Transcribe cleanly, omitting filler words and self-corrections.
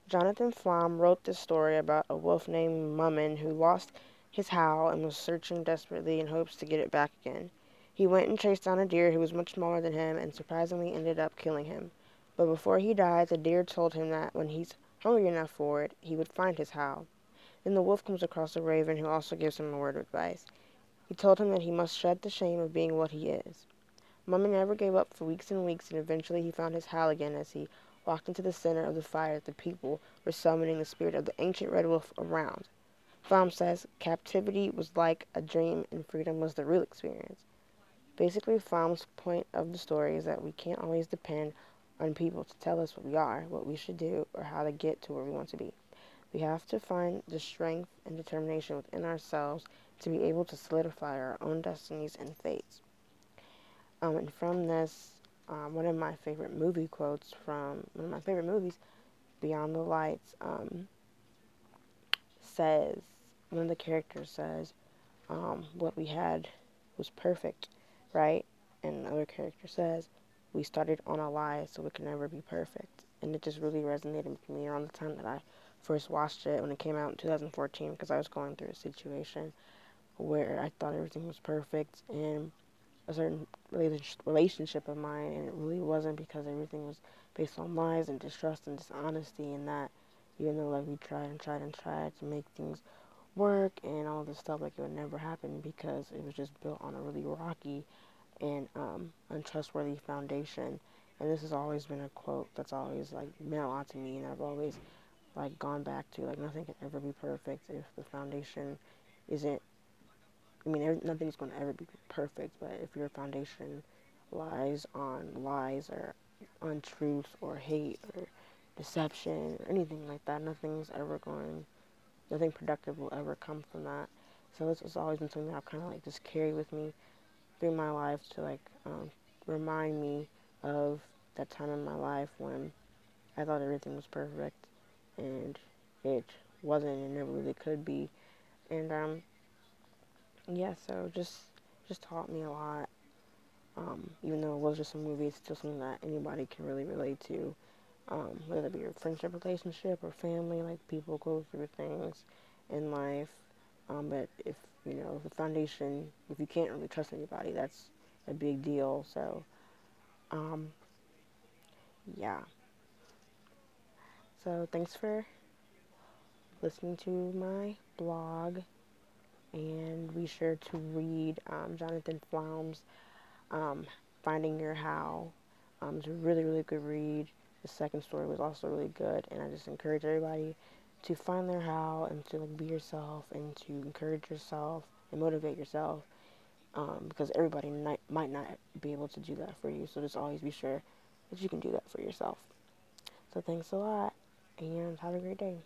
Jonathan Flom wrote this story about a wolf named Mummin who lost his howl and was searching desperately in hopes to get it back again. He went and chased down a deer who was much smaller than him and surprisingly ended up killing him. But before he died, the deer told him that when he's hungry enough for it, he would find his howl. Then the wolf comes across a raven who also gives him a word of advice. He told him that he must shed the shame of being what he is. Mummy never gave up for weeks and weeks, and eventually he found his howl again as he walked into the center of the fire that the people were summoning the spirit of the ancient red wolf around. Flom says captivity was like a dream and freedom was the real experience. Basically, Flom's point of the story is that we can't always depend on people to tell us what we are, what we should do, or how to get to where we want to be. We have to find the strength and determination within ourselves to be able to solidify our own destinies and fates. And from this, one of my favorite movie quotes from one of my favorite movies, Beyond the Lights, says, one of the characters says, what we had was perfect, right? And the other character says, we started on a lie, so it can never be perfect. And it just really resonated with me around the time that I first watched it when it came out in 2014, because I was going through a situation where I thought everything was perfect in a certain relationship of mine, and it really wasn't, because everything was based on lies and distrust and dishonesty, and that even though like we tried and tried and tried to make things work and all this stuff, like it would never happen because it was just built on a really rocky and untrustworthy foundation. And this has always been a quote that's always like meant a lot to me, and I've always like gone back to, like, nothing can ever be perfect if the foundation isn't, I mean, nothing's going to ever be perfect, but if your foundation lies on lies or untruth or hate or deception or anything like that, nothing productive will ever come from that. So this has always been something that I've kind of like just carried with me through my life to like remind me of that time in my life when I thought everything was perfect and it wasn't and never really could be. And yeah, so just taught me a lot. Even though it was just a movie, it's still something that anybody can really relate to. Whether it be your friendship, relationship, or family, like people go through things in life. But if you know the foundation, if you can't really trust anybody, that's a big deal. So, um, yeah. So thanks for listening to my blog, and be sure to read Jonathan Flom's um, Finding Your How. It's a really, really good read. The second story was also really good, and I just encourage everybody to find their how and to like be yourself and to encourage yourself and motivate yourself, because everybody might not be able to do that for you. So just always be sure that you can do that for yourself. So thanks a lot, and have a great day.